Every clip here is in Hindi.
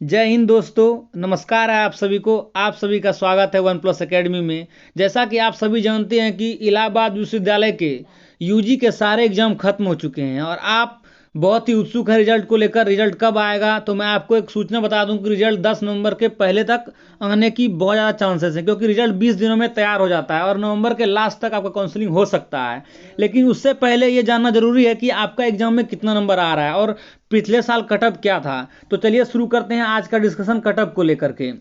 जय हिंद दोस्तों, नमस्कार है आप सभी को। आप सभी का स्वागत है वन प्लस एकेडमी में। जैसा कि आप सभी जानते हैं कि इलाहाबाद विश्वविद्यालय के यूजी के सारे एग्जाम खत्म हो चुके हैं और आप बहुत ही उत्सुक हैं रिजल्ट को लेकर। रिजल्ट कब आएगा? तो मैं आपको एक सूचना बता दूं कि रिजल्ट 10 नवंबर के पहले तक आने की बहुत ज़्यादा चांसेस है, क्योंकि रिजल्ट 20 दिनों में तैयार हो जाता है और नवंबर के लास्ट तक आपका काउंसलिंग हो सकता है। लेकिन उससे पहले ये जानना जरूरी है कि आपका एग्जाम में कितना नंबर आ रहा है और पिछले साल कटअप क्या था। तो चलिए शुरू करते हैं आज का डिस्कशन कटअप को लेकर के।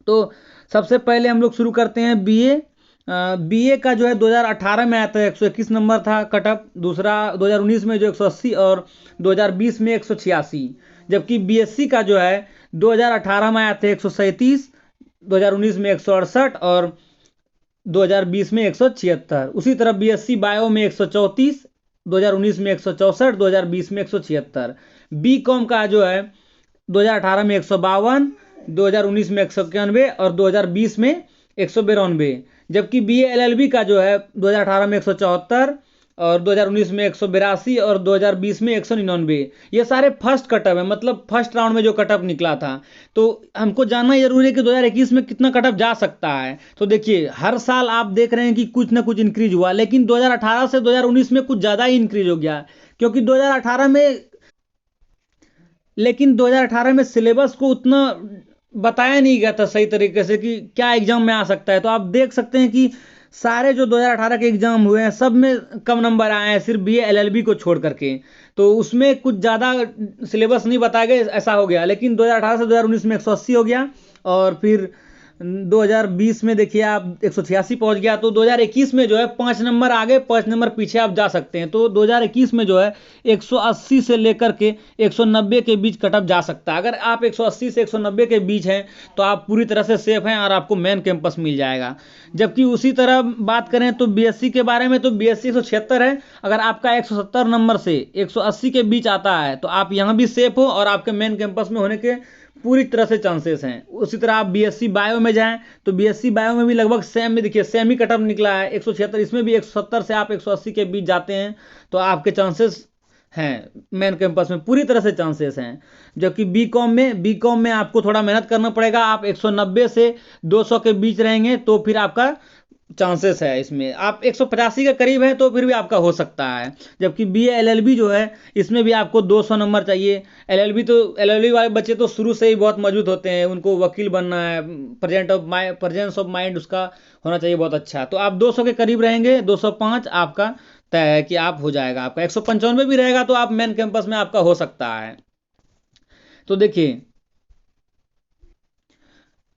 तो सबसे पहले हम लोग शुरू करते हैं बीए। बीए का जो है 2018 में आया था 121 नंबर था कटअप। दूसरा 2019 में जो 180 और 2020 में 186। जबकि बीएससी का जो है 2018 में आया था 137, 2019 में 168 और 2020 में 176। उसी तरह बीएससी बायो में 134, 2019 में 164, 2020 में 176। बी कॉम का जो है 2018 में 152, 2019 में 191 और 2020 में 192। जबकि B A L L B का जो है 2018 में 174 और 2019 में 182 और 2020 में 199। ये सारे फर्स्ट कटअप है, मतलब फर्स्ट राउंड में जो कटअप निकला था। तो हमको जानना जरूरी है कि 2021 में कितना कटअप जा सकता है। तो देखिए, हर साल आप देख रहे हैं कि कुछ ना कुछ इंक्रीज हुआ, लेकिन 2018 से 2019 में कुछ ज़्यादा ही इंक्रीज हो गया। क्योंकि 2018 में लेकिन 2018 में सिलेबस को उतना बताया नहीं गया था सही तरीके से कि क्या एग्जाम में आ सकता है। तो आप देख सकते हैं कि सारे जो 2018 के एग्जाम हुए हैं सब में कम नंबर आए हैं, सिर्फ बी एलएलबी को छोड़ करके। तो उसमें कुछ ज़्यादा सिलेबस नहीं बताया गया, ऐसा हो गया। लेकिन 2018 से 2019 में 180 हो गया और फिर 2020 में देखिए आप 186 पहुंच गया। तो 2021 में जो है 5 नंबर आगे 5 नंबर पीछे आप जा सकते हैं। तो 2021 में जो है 180 से लेकर के 190 के बीच कटअप जा सकता है। अगर आप 180 से 190 के बीच हैं तो आप पूरी तरह से सेफ हैं और आपको मेन कैंपस मिल जाएगा। जबकि उसी तरह बात करें तो बीएससी के बारे में, तो बीएससी 176 है। अगर आपका 170 नंबर से 180 के बीच आता है तो आप यहाँ भी सेफ हो और आपके मेन कैंपस में होने के पूरी तरह से चांसेस हैं। उसी तरह आप बीएससी बायो में जाएं तो बीएससी बायो में भी लगभग सेम में, देखिए सेम ही कटअप निकला है 176। इसमें भी 170 से आप 180 के बीच जाते हैं तो आपके चांसेस हैं, मेन कैंपस में पूरी तरह से चांसेस हैं। जबकि बी कॉम में आपको थोड़ा मेहनत करना पड़ेगा। आप 190 से 200 के बीच रहेंगे तो फिर आपका चांसेस है। इसमें आप 185 के करीब है तो फिर भी आपका हो सकता है। जबकि बी एल एल बी जो है इसमें भी आपको 200 नंबर चाहिए। एल एल बी वाले बच्चे तो शुरू से ही बहुत मजबूत होते हैं, उनको वकील बनना है, प्रेजेंस ऑफ माइंड उसका होना चाहिए बहुत अच्छा। तो आप 200 के करीब रहेंगे, 205 आपका तय है कि आप हो जाएगा। आपका 195 भी रहेगा तो आप मेन कैंपस में आपका हो सकता है। तो देखिए,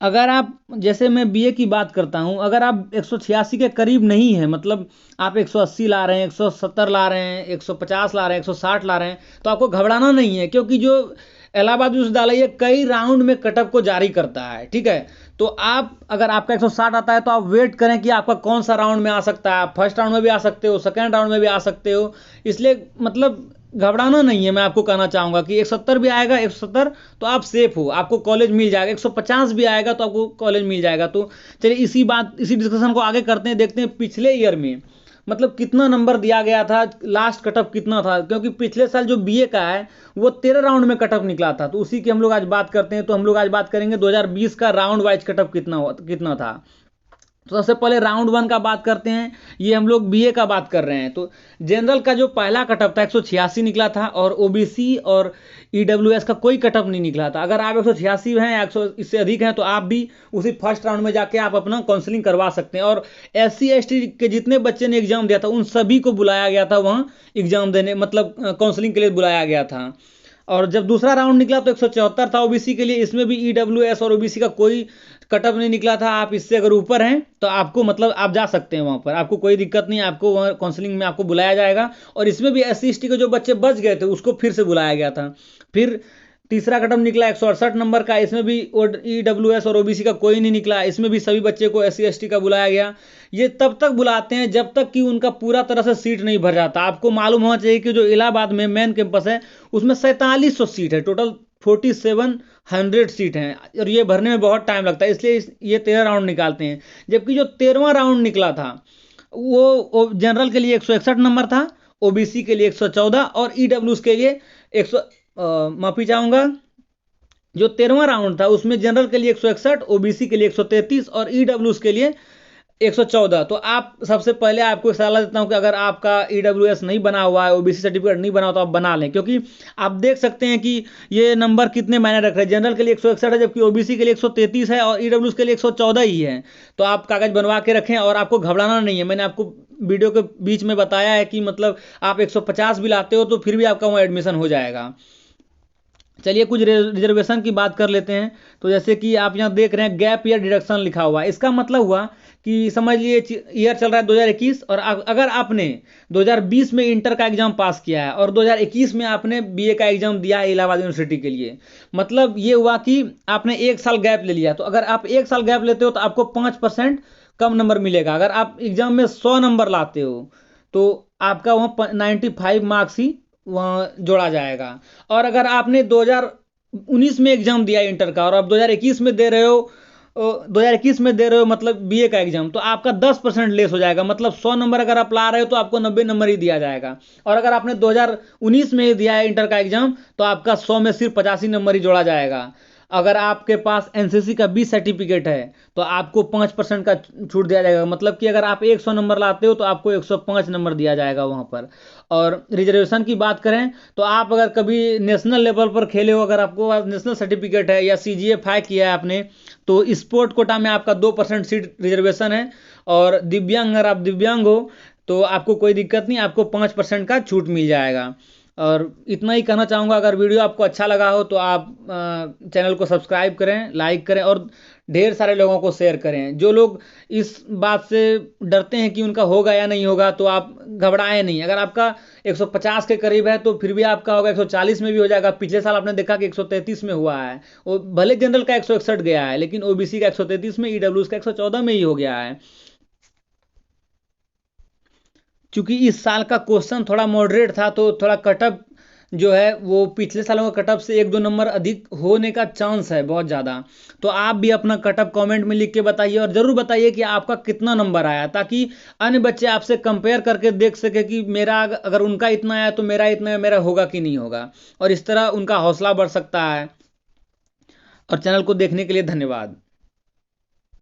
अगर आप, जैसे मैं बीए की बात करता हूं, अगर आप 186 के करीब नहीं है, मतलब आप 180 ला रहे हैं, 170 ला रहे हैं, 150 ला रहे हैं, 160 ला रहे हैं, तो आपको घबराना नहीं है। क्योंकि जो इलाहाबाद विश्वविद्यालय ये कई राउंड में कटअप को जारी करता है, ठीक है। तो आप, अगर आपका 160 आता है तो आप वेट करें कि आपका कौन सा राउंड में आ सकता है। आप फर्स्ट राउंड में भी आ सकते हो, सेकेंड राउंड में भी आ सकते हो। इसलिए मतलब घबराना नहीं है। मैं आपको कहना चाहूंगा कि 170 भी आएगा, 170 तो आप सेफ हो, आपको कॉलेज मिल जाएगा। 150 भी आएगा तो आपको कॉलेज मिल जाएगा। तो चलिए इसी डिस्कशन को आगे करते हैं। देखते हैं पिछले ईयर में मतलब कितना नंबर दिया गया था, लास्ट कटअप कितना था। क्योंकि पिछले साल जो बीए का है वो 13 राउंड में कटअप निकला था, तो उसी की हम लोग आज बात करते हैं। तो हम लोग आज बात करेंगे 2020 का राउंड वाइज कटअप कितना था। तो सबसे पहले राउंड वन का बात करते हैं। ये हम लोग बीए का बात कर रहे हैं। तो जनरल का जो पहला कटअप था 186 निकला था और ओबीसी और ईडब्ल्यूएस का कोई कटअप नहीं निकला था। अगर आप 186 हैं या 100 इससे अधिक हैं तो आप भी उसी फर्स्ट राउंड में जाके आप अपना काउंसलिंग करवा सकते हैं। और एससी एसटी के जितने बच्चे ने एग्जाम दिया था उन सभी को बुलाया गया था वहाँ एग्जाम देने, मतलब काउंसलिंग के लिए बुलाया गया था। और जब दूसरा राउंड निकला तो 174 था ओबीसी के लिए। इसमें भी ईडब्ल्यूएस और ओबीसी का कोई कटअप नहीं निकला था। आप इससे अगर ऊपर हैं तो आपको, मतलब आप जा सकते हैं वहां पर, आपको कोई दिक्कत नहीं, आपको वहाँ काउंसलिंग में आपको बुलाया जाएगा। और इसमें भी एससी एसटी के जो बच्चे बच गए थे उसको फिर से बुलाया गया था। फिर तीसरा कटअप निकला 168 नंबर का। इसमें भी ईडब्ल्यूएस और ओबीसी का कोई नहीं निकला। इसमें भी सभी बच्चे को एससी एसटी का बुलाया गया। ये तब तक बुलाते हैं जब तक कि उनका पूरा तरह से सीट नहीं भर जाता। आपको मालूम होना चाहिए कि जो इलाहाबाद में मेन कैंपस है उसमें 4700 सीट है, टोटल 4700 सीट हैं और ये भरने में बहुत टाइम लगता है। इसलिए ये 13 राउंड निकालते हैं। जबकि जो 13वां राउंड निकला था वो जनरल के लिए 161 नंबर था, ओबीसी के लिए 114 और ईडब्ल्यूएस के लिए 100, माफी चाहूंगा, जो 13वां राउंड था उसमें जनरल के लिए 161, ओबीसी के लिए 133 और ईडब्ल्यूएस के लिए 114। तो आप सबसे पहले आपको सलाह देता हूं कि अगर आपका ईडब्ल्यूएस नहीं बना हुआ है, ओबीसी सर्टिफिकेट नहीं बना हो, तो आप बना लें, क्योंकि आप देख सकते हैं कि ये नंबर कितने मायने रख रहे हैं। जनरल के लिए 161 है, जबकि ओबीसी के लिए 133 है और ईडब्ल्यूएस के लिए 114 ही है। तो आप कागज बनवा के रखें और आपको घबराना नहीं है। मैंने आपको वीडियो के बीच में बताया है कि मतलब आप 150 भी लाते हो तो फिर भी आपका वहाँ एडमिशन हो जाएगा। चलिए कुछ रिजर्वेशन की बात कर लेते हैं। तो जैसे कि आप यहाँ देख रहे हैं गैप ईयर डिडक्शन लिखा हुआ है। इसका मतलब हुआ कि समझ लिए ईयर चल रहा है 2021 और अगर आपने 2020 में इंटर का एग्जाम पास किया है और 2021 में आपने बीए का एग्जाम दिया है इलाहाबाद यूनिवर्सिटी के लिए, मतलब ये हुआ कि आपने 1 साल गैप ले लिया। तो अगर आप 1 साल गैप लेते हो तो आपको 5% कम नंबर मिलेगा। अगर आप एग्जाम में 100 नंबर लाते हो तो आपका वहाँ 95 मार्क्स ही वहाँ जोड़ा जाएगा। और अगर आपने 2019 में एग्जाम दिया इंटर का और आप 2021 में दे रहे हो, 2021 में दे रहे हो मतलब बीए का एग्जाम, तो आपका 10% लेस हो जाएगा। मतलब 100 नंबर अगर आप ला रहे हो तो आपको 90 नंबर ही दिया जाएगा। और अगर आपने 2019 में ही दिया है इंटर का एग्जाम तो आपका 100 में सिर्फ 85 नंबर ही जोड़ा जाएगा। अगर आपके पास एनसीसी का 20 सर्टिफिकेट है तो आपको 5% का छूट दिया जाएगा। मतलब कि अगर आप 100 नंबर लाते हो तो आपको 105 नंबर दिया जाएगा वहाँ पर। और रिजर्वेशन की बात करें तो आप अगर कभी नेशनल लेवल पर खेले हो, अगर आपको नेशनल सर्टिफिकेट है या सीजीए 5 किया है आपने, तो स्पोर्ट कोटा में आपका 2% सीट रिजर्वेशन है। और दिव्यांग, अगर आप दिव्यांग हो तो आपको कोई दिक्कत नहीं, आपको 5% का छूट मिल जाएगा। और इतना ही कहना चाहूँगा। अगर वीडियो आपको अच्छा लगा हो तो आप चैनल को सब्सक्राइब करें, लाइक करें और ढेर सारे लोगों को शेयर करें। जो लोग इस बात से डरते हैं कि उनका होगा या नहीं होगा, तो आप घबराएं नहीं। अगर आपका 150 के करीब है तो फिर भी आपका होगा, 140 में भी हो जाएगा। पिछले साल आपने देखा कि 133 में हुआ है। वो भले जनरल का 161 गया है, लेकिन ओबीसी का 133 में, ईडब्ल्यूएस का 114 में ही हो गया है। क्योंकि इस साल का क्वेश्चन थोड़ा मॉडरेट था तो थोड़ा कटअप जो है वो पिछले सालों का कटअप से 1-2 नंबर अधिक होने का चांस है बहुत ज़्यादा। तो आप भी अपना कटअप कमेंट में लिख के बताइए और ज़रूर बताइए कि आपका कितना नंबर आया, ताकि अन्य बच्चे आपसे कंपेयर करके देख सके कि मेरा अगर उनका इतना आया तो मेरा इतना, मेरा होगा कि नहीं होगा। और इस तरह उनका हौसला बढ़ सकता है। और चैनल को देखने के लिए धन्यवाद।